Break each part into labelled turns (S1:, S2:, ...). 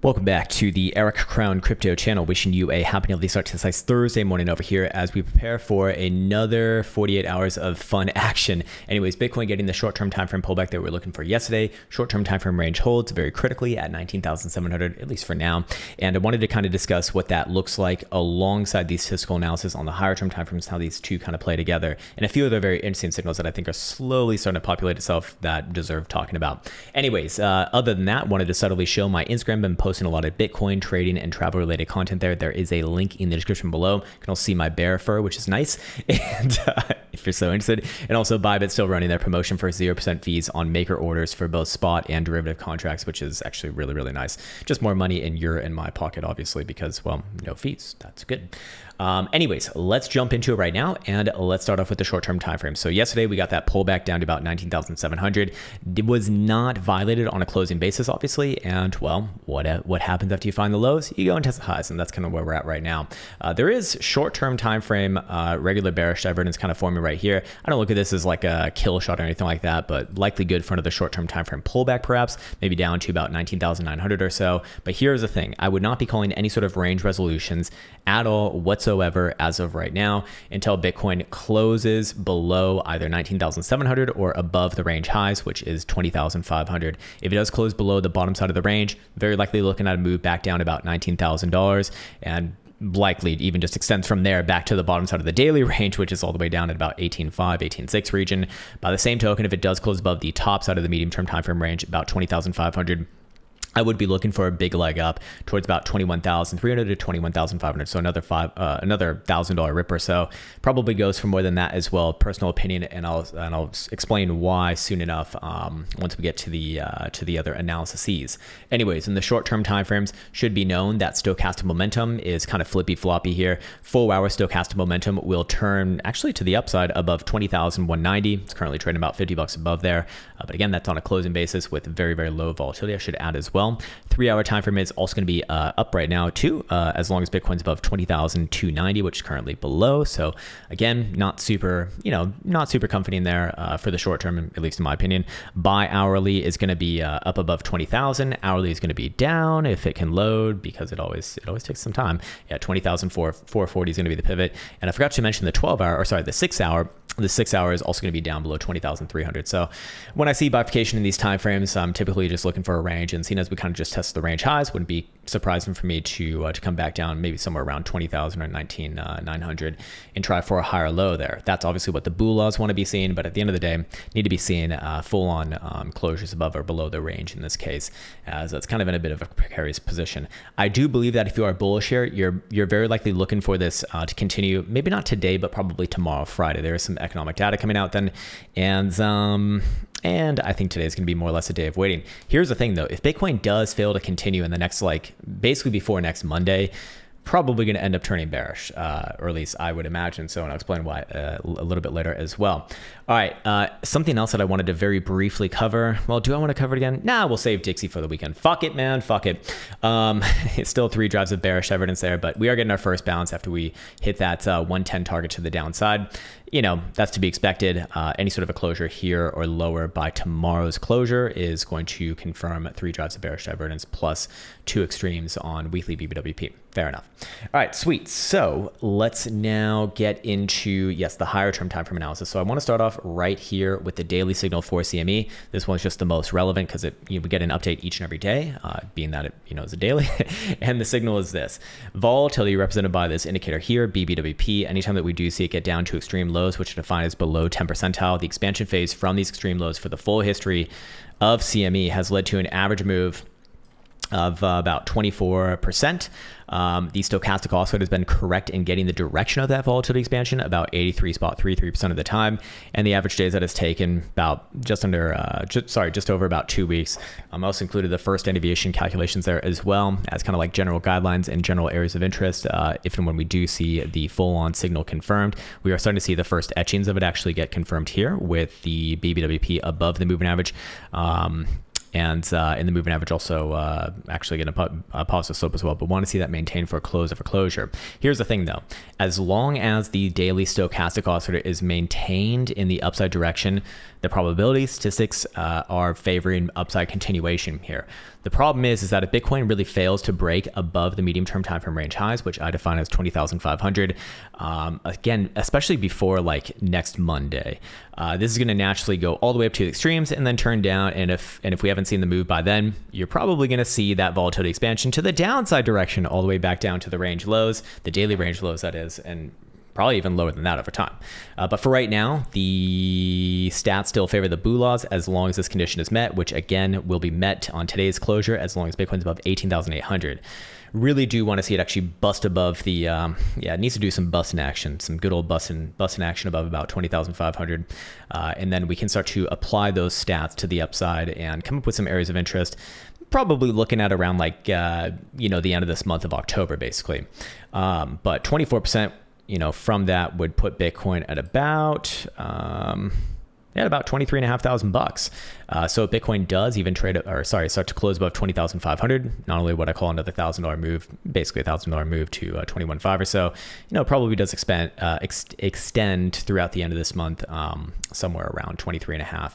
S1: Welcome back to the Eric Krown crypto channel. Wishing you a happy healthy start to this nice Thursday morning over here as we prepare for another 48 hours of fun action. Anyways, Bitcoin getting the short-term time frame pullback that we were looking for yesterday. Short-term time frame range holds very critically at 19,700, at least for now. And I wanted to kind of discuss what that looks like alongside these statistical analysis on the higher term time frames, how these two kind of play together, and a few other very interesting signals that I think are slowly starting to populate itself that deserve talking about. Anyways, other than that, wanted to subtly show my Instagram. Been posting a lot of Bitcoin trading and travel related content there. There is a link in the description below. You can also see my bear fur, which is nice. And if you're so interested, and also Bybit still running their promotion for 0% fees on maker orders for both spot and derivative contracts, which is actually really, really nice. Just more money in your and my pocket, obviously, because, well, no fees. That's good. Anyways, let's jump into it right now, and let's start off with the short-term time frame. So yesterday we got that pullback down to about 19,700. It was not violated on a closing basis, obviously, and well, what happens after you find the lows? You go and test the highs, and that's kind of where we're at right now. There is short-term time frame regular bearish divergence kind of forming right here. I don't look at this as like a kill shot or anything like that, but likely good for another short-term time frame pullback, perhaps maybe down to about 19,900 or so. But here's the thing: I would not be calling any sort of range resolutions at all whatsoever as of right now until Bitcoin closes below either 19,700 or above the range highs, which is 20,500. If it does close below the bottom side of the range, very likely looking at a move back down about $19,000, and likely even just extends from there back to the bottom side of the daily range, which is all the way down at about 18.5, 18.6 region. By the same token, if it does close above the top side of the medium term time frame range, about 20,500, I would be looking for a big leg up towards about 21,300 to 21,500. So another $1,000 rip or so. Probably goes for more than that as well. Personal opinion, and I'll explain why soon enough once we get to the other analyses. Anyways, in the short-term timeframes, should be known that stochastic momentum is kind of flippy-floppy here. 4-hour stochastic momentum will turn actually to the upside above 20,190. It's currently trading about $50 above there. But again, that's on a closing basis with very, very low volatility. I should add as well. 3-hour time frame is also going to be up right now too, as long as Bitcoin's above 20,290, which is currently below. So again, not super comfy in there for the short term, at least in my opinion. Bi-hourly is going to be up above 20,000. Hourly is going to be down if it can load, because it always takes some time. Yeah, 20,440 is going to be the pivot. And I forgot to mention the 12-hour, or sorry, the 6-hour. The 6-hour is also going to be down below 20,300. So when I see bifurcation in these timeframes, I'm typically just looking for a range, and seeing as we kind of just test the range highs, wouldn't be surprising for me to come back down maybe somewhere around 20,000 or 19,900 and try for a higher low there. That's obviously what the bull laws want to be seeing, but at the end of the day, need to be seeing full-on closures above or below the range in this case, as it's kind of in a bit of a precarious position. I do believe that if you are bullish here, you're very likely looking for this to continue, maybe not today, but probably tomorrow, Friday. There is some economic data coming out then, and I think today is going to be more or less a day of waiting. Here's the thing though: if Bitcoin does fail to continue in the next, basically before next Monday, probably going to end up turning bearish, or at least I would imagine so, and I'll explain why a little bit later as well. All right, something else that I wanted to very briefly cover. Well, do I want to cover it again? Nah, we'll save Dixie for the weekend. Fuck it, man, fuck it. It's still 3 drives of bearish evidence there, but we are getting our first bounce after we hit that 110 target to the downside. You know, that's to be expected. Any sort of a closure here or lower by tomorrow's closure is going to confirm 3 drives of bearish divergence plus 2 extremes on weekly BBWP. Fair enough. All right, sweet. So let's now get into, yes, the higher term time frame analysis. So I want to start off right here with the daily signal for CME. This one's just the most relevant because we get an update each and every day, being that it is a daily. And the signal is this: volatility represented by this indicator here, BBWP. Anytime that we do see it get down to extreme lows, which are defined as below 10 percentile, the expansion phase from these extreme lows for the full history of CME has led to an average move of about 24%. The stochastic oscillator has been correct in getting the direction of that volatility expansion about 83.33% of the time, and the average days that it's taken about just over about 2 weeks. I also included the first deviation calculations there as well as kind of like general guidelines and general areas of interest. If and when we do see the full-on signal confirmed, we are starting to see the first etchings of it actually get confirmed here with the BBWP above the moving average. and the moving average also actually getting a positive slope as well, but want to see that maintained for a close over closure. Here's the thing though, as long as the daily stochastic oscillator is maintained in the upside direction, the probability statistics are favoring upside continuation here. The problem is that if Bitcoin really fails to break above the medium-term time frame range highs, which I define as 20,500, again, especially before like next Monday, this is going to naturally go all the way up to the extremes and then turn down. And if we haven't seen the move by then, you're probably going to see that volatility expansion to the downside direction, all the way back down to the range lows, the daily range lows that is, and probably even lower than that over time. But for right now, the stats still favor the boo laws as long as this condition is met, which again will be met on today's closure as long as Bitcoin's above 18,800. Really do want to see it actually bust above the, it needs to do some busting action, some good old busting action above about 20,500. And then we can start to apply those stats to the upside and come up with some areas of interest. Probably looking at around like, the end of this month of October, basically. But 24%, from that would put Bitcoin at about, about 23,500 bucks. So if Bitcoin does even start to close above 20,500, not only what I call another $1,000 move, basically $1,000 move to 21.5 or so, probably does extend throughout the end of this month, somewhere around 23.5.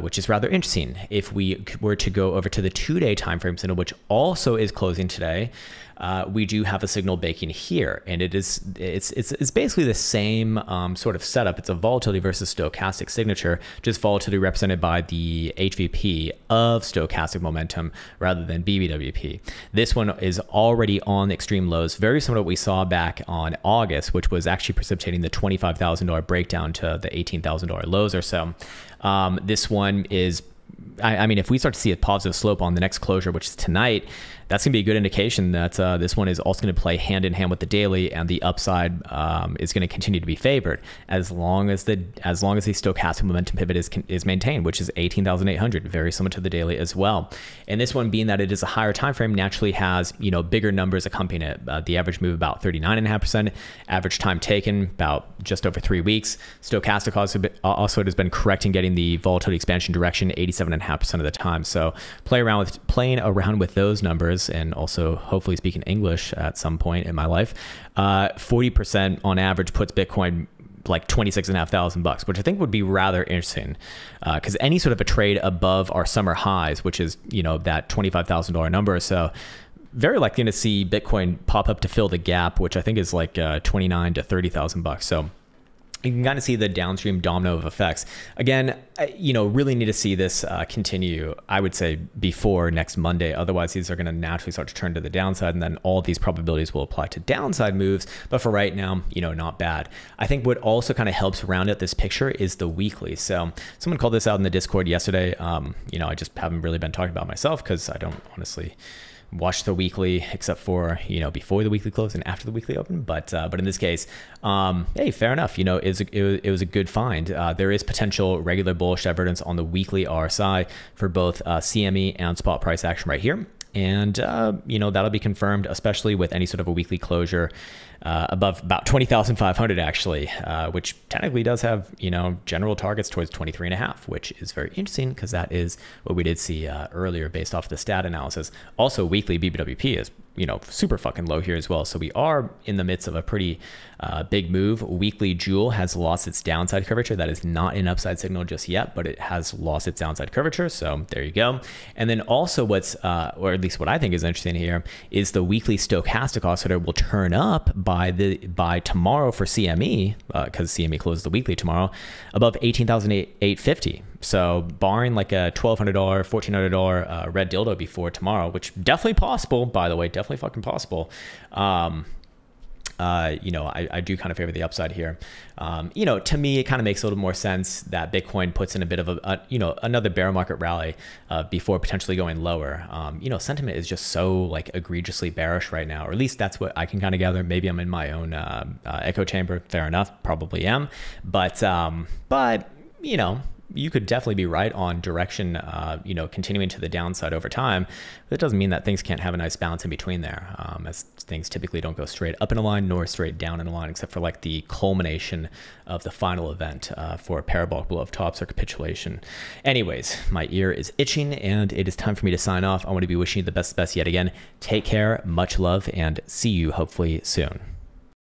S1: Which is rather interesting. If we were to go over to the 2-day time frame signal, which also is closing today, we do have a signal baking here, and it's basically the same sort of setup. It's a volatility versus stochastic signature, just volatility represented by the HVP of stochastic momentum rather than BBWP. This one is already on the extreme lows, very similar to what we saw back on August, which was actually precipitating the $25,000 breakdown to the $18,000 lows or so. This one is, I mean, if we start to see a positive slope on the next closure, which is tonight, that's going to be a good indication that this one is also going to play hand in hand with the daily, and the upside is going to continue to be favored as long as the stochastic momentum pivot is maintained, which is 18,800, very similar to the daily as well. And this one, being that it is a higher time frame, naturally has bigger numbers accompanying it. The average move about 39.5%, average time taken about just over 3 weeks. Stochastic also has been correct in getting the volatility expansion direction 87.5% of the time. So playing around with those numbers, and also hopefully speaking English at some point in my life, 40% on average puts Bitcoin like 26,500 bucks, which I think would be rather interesting, because any sort of a trade above our summer highs, which is that $25,000 number or so, very likely to see Bitcoin pop up to fill the gap, which I think is like 29 to 30,000 bucks. So you can kind of see the downstream domino of effects. Again, really need to see this continue, I would say, before next Monday. Otherwise, these are going to naturally start to turn to the downside, and then all of these probabilities will apply to downside moves. But for right now, not bad. I think what also kind of helps round out this picture is the weekly. So someone called this out in the Discord yesterday. I just haven't really been talking about it myself because I don't honestly watch the weekly except for before the weekly close and after the weekly open, but in this case, hey, fair enough. It was a good find. There is potential regular bullish divergence on the weekly RSI for both CME and spot price action right here. And, that'll be confirmed, especially with any sort of a weekly closure above about 20,500 actually, which technically does have, general targets towards 23.5, which is very interesting because that is what we did see earlier based off the stat analysis. Also, weekly BBWP is, super fucking low here as well. So we are in the midst of a pretty big move. Weekly Joule has lost its downside curvature. That is not an upside signal just yet, but it has lost its downside curvature. So there you go. And then also what's, or at least what I think is interesting here, is the weekly stochastic oscillator will turn up by tomorrow for CME, because CME closes the weekly tomorrow, above 18,850. So barring like a $1,200, $1,400 red dildo before tomorrow, which definitely possible, by the way, definitely fucking possible. I do kind of favor the upside here. To me, it kind of makes a little more sense that Bitcoin puts in a bit of another bear market rally before potentially going lower. Sentiment is just so like egregiously bearish right now, or at least that's what I can kind of gather. Maybe I'm in my own echo chamber. Fair enough, probably am. But you could definitely be right on direction, you know, continuing to the downside over time. But it doesn't mean that things can't have a nice balance in between there, as things typically don't go straight up in a line nor straight down in a line, except for like the culmination of the final event for a parabolic blow of tops or capitulation. Anyways, my ear is itching and it is time for me to sign off. I want to be wishing you the best yet again. Take care, much love, and see you hopefully soon.